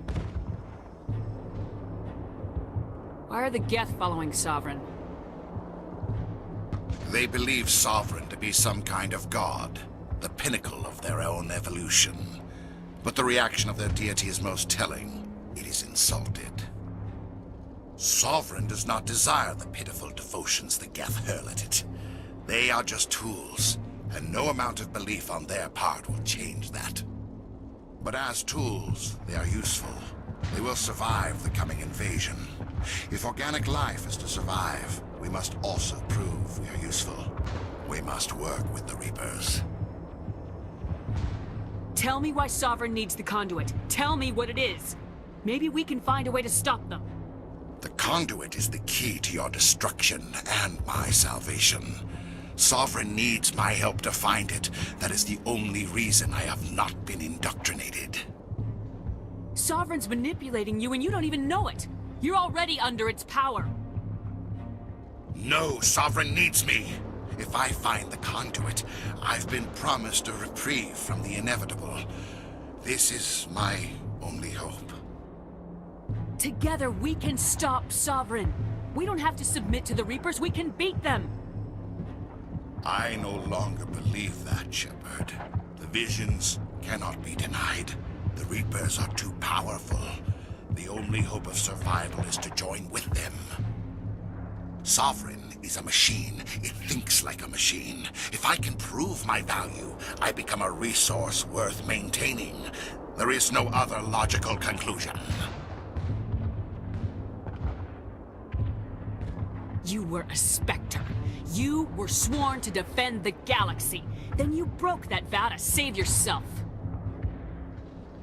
Why are the Geth following Sovereign? They believe Sovereign to be some kind of god, the pinnacle of their own evolution. But the reaction of their deity is most telling. It is insulted. Sovereign does not desire the pitiful devotions the Geth hurl at it. They are just tools, and no amount of belief on their part will change that. But as tools, they are useful. They will survive the coming invasion. If organic life is to survive, we must also prove we are useful. We must work with the Reapers. Tell me why Sovereign needs the conduit. Tell me what it is. Maybe we can find a way to stop them. The conduit is the key to your destruction and my salvation. Sovereign needs my help to find it. That is the only reason I have not been indoctrinated. Sovereign's manipulating you and you don't even know it. You're already under its power. No, Sovereign needs me. If I find the conduit, I've been promised a reprieve from the inevitable. This is my only hope. Together we can stop Sovereign. We don't have to submit to the Reapers, we can beat them. I no longer believe that, Shepard. The visions cannot be denied. The Reapers are too powerful. The only hope of survival is to join with them. Sovereign is a machine. It thinks like a machine. If I can prove my value, I become a resource worth maintaining. There is no other logical conclusion. You were a Spectre. You were sworn to defend the galaxy. Then you broke that vow to save yourself.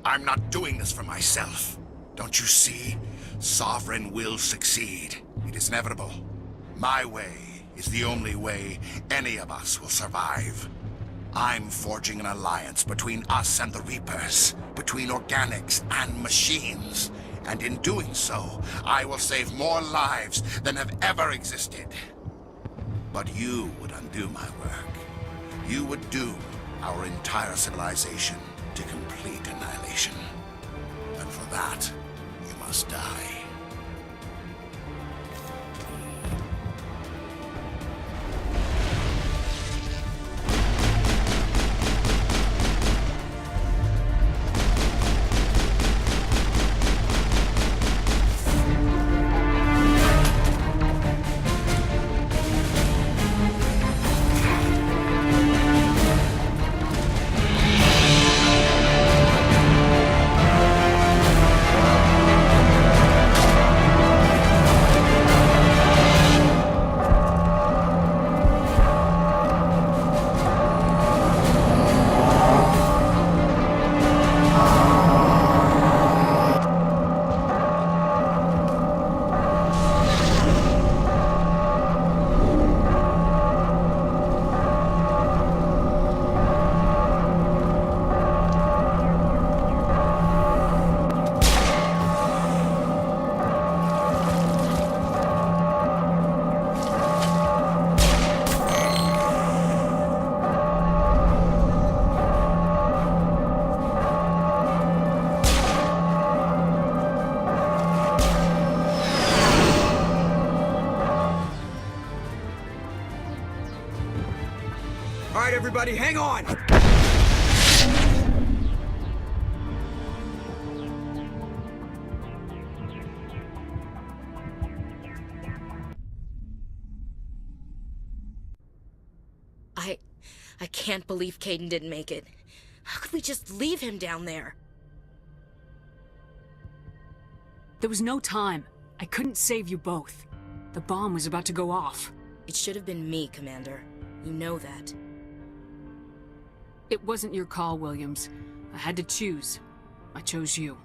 I'm not doing this for myself. Don't you see? Sovereign will succeed. It is inevitable. My way is the only way any of us will survive. I'm forging an alliance between us and the Reapers, between organics and machines. And in doing so, I will save more lives than have ever existed. But you would undo my work. You would doom our entire civilization to complete annihilation. And for that, you must die. All right, everybody, hang on! I can't believe Caden didn't make it. How could we just leave him down there? There was no time. I couldn't save you both. The bomb was about to go off. It should have been me, Commander. You know that. It wasn't your call, Williams. I had to choose. I chose you.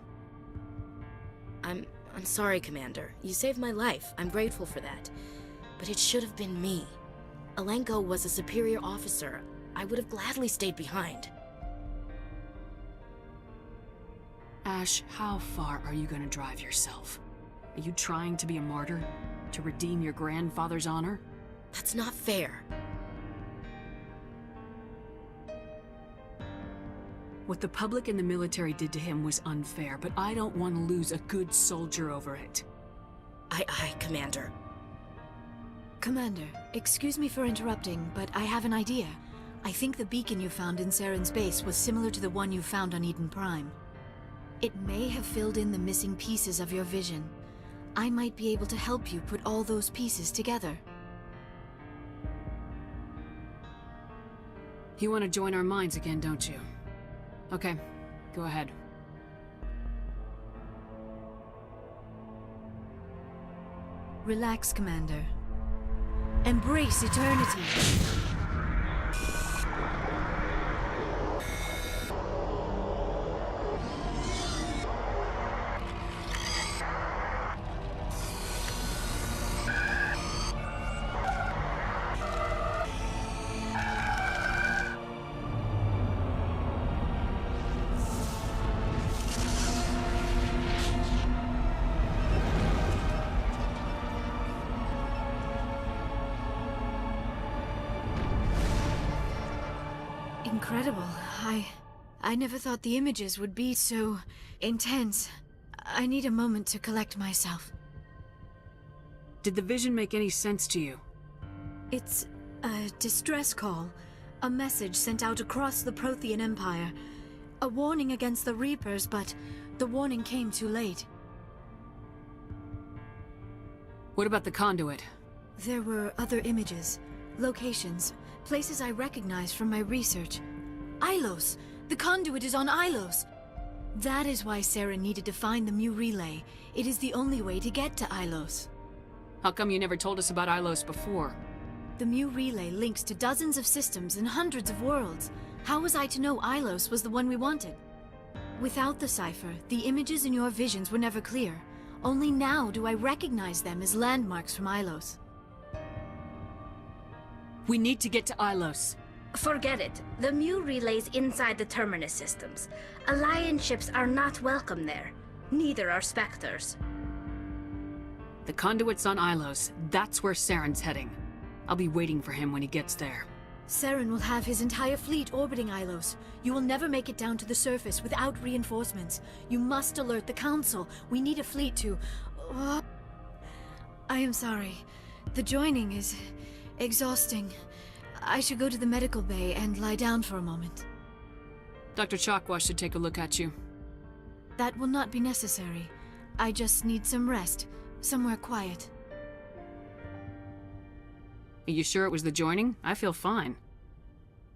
I'm sorry, Commander. You saved my life. I'm grateful for that. But it should have been me. Alenko was a superior officer. I would have gladly stayed behind. Ash, how far are you gonna drive yourself? Are you trying to be a martyr? To redeem your grandfather's honor? That's not fair. What the public and the military did to him was unfair, but I don't want to lose a good soldier over it. Aye, Commander. Commander, excuse me for interrupting, but I have an idea. I think the beacon you found in Saren's base was similar to the one you found on Eden Prime. It may have filled in the missing pieces of your vision. I might be able to help you put all those pieces together. You want to join our minds again, don't you? Okay, go ahead. Relax, Commander. Embrace eternity. Incredible. I never thought the images would be so intense. I need a moment to collect myself. Did the vision make any sense to you? It's a distress call. A message sent out across the Prothean Empire. A warning against the Reapers, but the warning came too late. What about the conduit? There were other images, locations, places I recognized from my research. Ilos! The conduit is on Ilos! That is why Saren needed to find the Mu relay. It is the only way to get to Ilos. How come you never told us about Ilos before? The Mu relay links to dozens of systems and hundreds of worlds. How was I to know Ilos was the one we wanted? Without the cipher, the images in your visions were never clear. Only now do I recognize them as landmarks from Ilos. We need to get to Ilos. Forget it. The Mu relay's inside the Terminus systems. Alliance ships are not welcome there. Neither are Spectres. The conduit's on Ilos. That's where Saren's heading. I'll be waiting for him when he gets there. Saren will have his entire fleet orbiting Ilos. You will never make it down to the surface without reinforcements. You must alert the Council. We need a fleet to... I am sorry. The joining is exhausting. I should go to the medical bay and lie down for a moment. Dr. Chakwa should take a look at you. That will not be necessary. I just need some rest. Somewhere quiet. Are you sure it was the joining? I feel fine.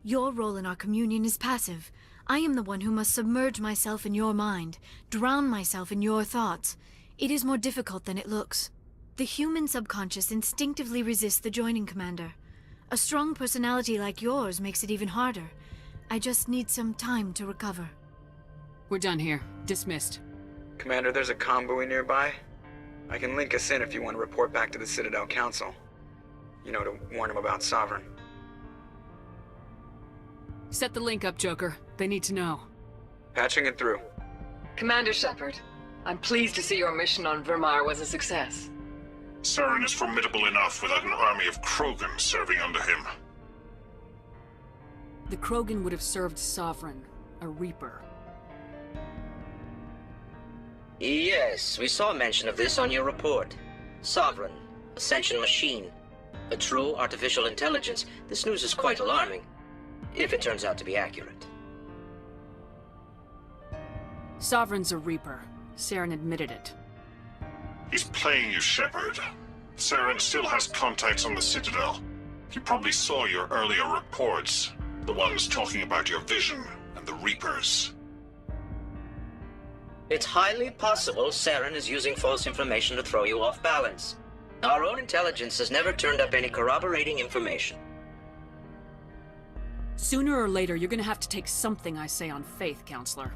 Your role in our communion is passive. I am the one who must submerge myself in your mind, drown myself in your thoughts. It is more difficult than it looks. The human subconscious instinctively resists the joining, Commander. A strong personality like yours makes it even harder. I just need some time to recover. We're done here. Dismissed. Commander, there's a convoy nearby. I can link us in if you want to report back to the Citadel Council. You know, to warn them about Sovereign. Set the link up, Joker. They need to know. Patching it through. Commander Shepard, I'm pleased to see your mission on Virmire was a success. Saren is formidable enough without an army of Krogan serving under him. The Krogan would have served Sovereign, a Reaper. Yes, we saw mention of this on your report. Sovereign, Ascension machine, a true artificial intelligence. This news is quite alarming, if it turns out to be accurate. Sovereign's a Reaper. Saren admitted it. He's playing you, Shepard. Saren still has contacts on the Citadel. He probably saw your earlier reports, the ones talking about your vision and the Reapers. It's highly possible Saren is using false information to throw you off balance. Our own intelligence has never turned up any corroborating information. Sooner or later, you're gonna have to take something I say on faith, Counselor.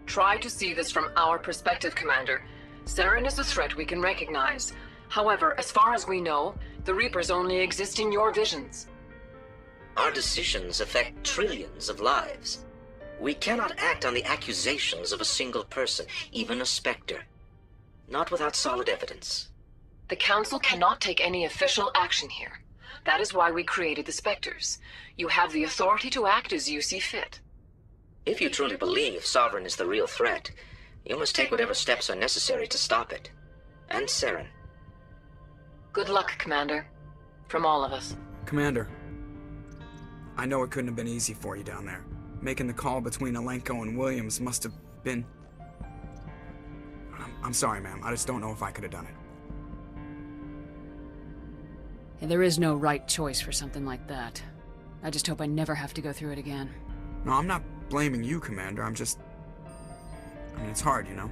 Try to see this from our perspective, Commander. Saren is a threat we can recognize. However, as far as we know, the Reapers only exist in your visions. Our decisions affect trillions of lives. We cannot act on the accusations of a single person, even a Spectre. Not without solid evidence. The Council cannot take any official action here. That is why we created the Spectres. You have the authority to act as you see fit. If you truly believe Sovereign is the real threat, you must take whatever steps are necessary to stop it. And Saren. Good luck, Commander. From all of us. Commander, I know it couldn't have been easy for you down there. Making the call between Alenko and Williams must have been... I'm sorry, ma'am. I just don't know if I could have done it. And there is no right choice for something like that. I just hope I never have to go through it again. No, I'm not blaming you, Commander. I mean, it's hard, you know?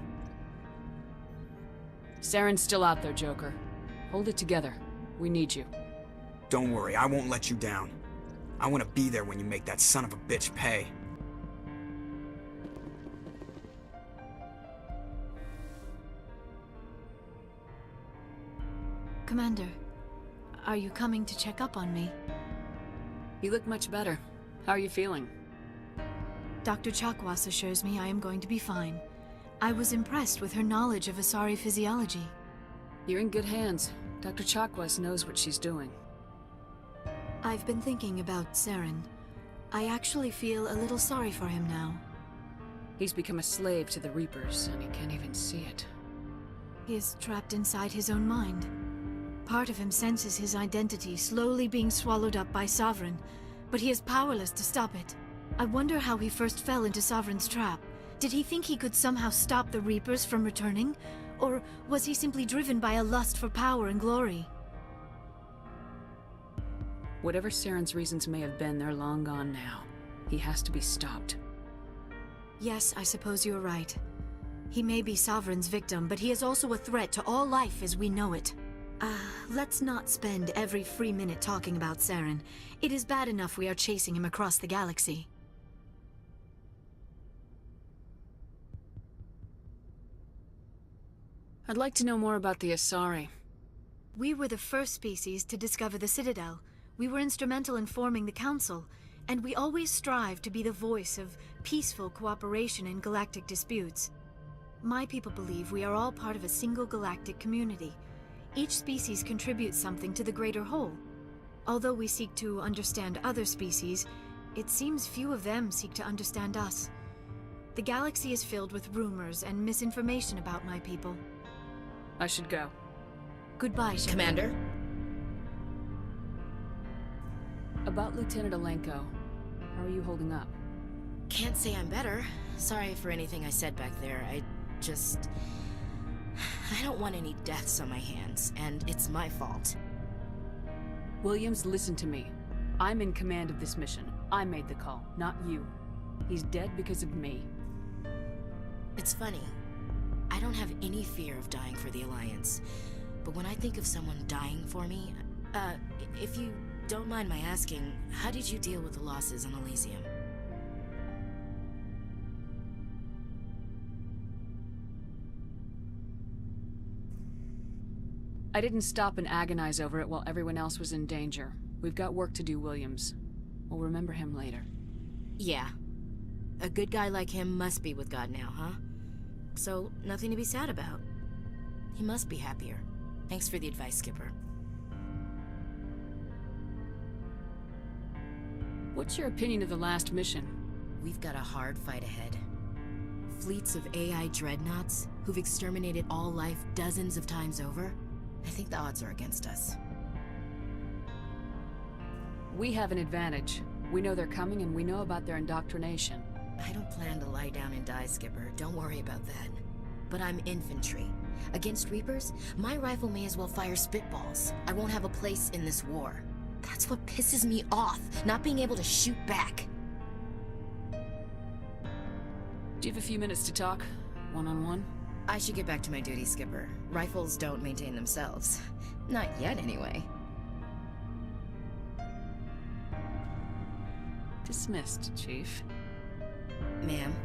Saren's still out there, Joker. Hold it together. We need you. Don't worry, I won't let you down. I want to be there when you make that son of a bitch pay. Commander, are you coming to check up on me? You look much better. How are you feeling? Dr. Chakwas assures me I am going to be fine. I was impressed with her knowledge of Asari physiology. You're in good hands. Dr. Chakwas knows what she's doing. I've been thinking about Saren. I actually feel a little sorry for him now. He's become a slave to the Reapers, and he can't even see it. He is trapped inside his own mind. Part of him senses his identity slowly being swallowed up by Sovereign, but he is powerless to stop it. I wonder how he first fell into Sovereign's trap. Did he think he could somehow stop the Reapers from returning? Or was he simply driven by a lust for power and glory? Whatever Saren's reasons may have been, they're long gone now. He has to be stopped. Yes, I suppose you're right. He may be Sovereign's victim, but he is also a threat to all life as we know it. Let's not spend every free minute talking about Saren. It is bad enough we are chasing him across the galaxy. I'd like to know more about the Asari. We were the first species to discover the Citadel. We were instrumental in forming the Council, and we always strive to be the voice of peaceful cooperation in galactic disputes. My people believe we are all part of a single galactic community. Each species contributes something to the greater whole. Although we seek to understand other species, it seems few of them seek to understand us. The galaxy is filled with rumors and misinformation about my people. I should go. Goodbye, Shepard. Commander? About Lieutenant Alenko, how are you holding up? Can't say I'm better. Sorry for anything I said back there. I don't want any deaths on my hands, and it's my fault. Williams, listen to me. I'm in command of this mission. I made the call, not you. He's dead because of me. It's funny. I don't have any fear of dying for the Alliance. But when I think of someone dying for me... if you don't mind my asking, how did you deal with the losses on Elysium? I didn't stop and agonize over it while everyone else was in danger. We've got work to do, Williams. We'll remember him later. Yeah. A good guy like him must be with God now, huh? So, nothing to be sad about. He must be happier. Thanks for the advice, Skipper. What's your opinion of the last mission? We've got a hard fight ahead. Fleets of AI dreadnoughts, who've exterminated all life dozens of times over. I think the odds are against us. We have an advantage. We know they're coming and we know about their indoctrination. I don't plan to lie down and die, Skipper. Don't worry about that. But I'm infantry. Against Reapers, my rifle may as well fire spitballs. I won't have a place in this war. That's what pisses me off, not being able to shoot back. Do you have a few minutes to talk? One-on-one? I should get back to my duty, Skipper. Rifles don't maintain themselves. Not yet, anyway. Dismissed, Chief. Ma'am?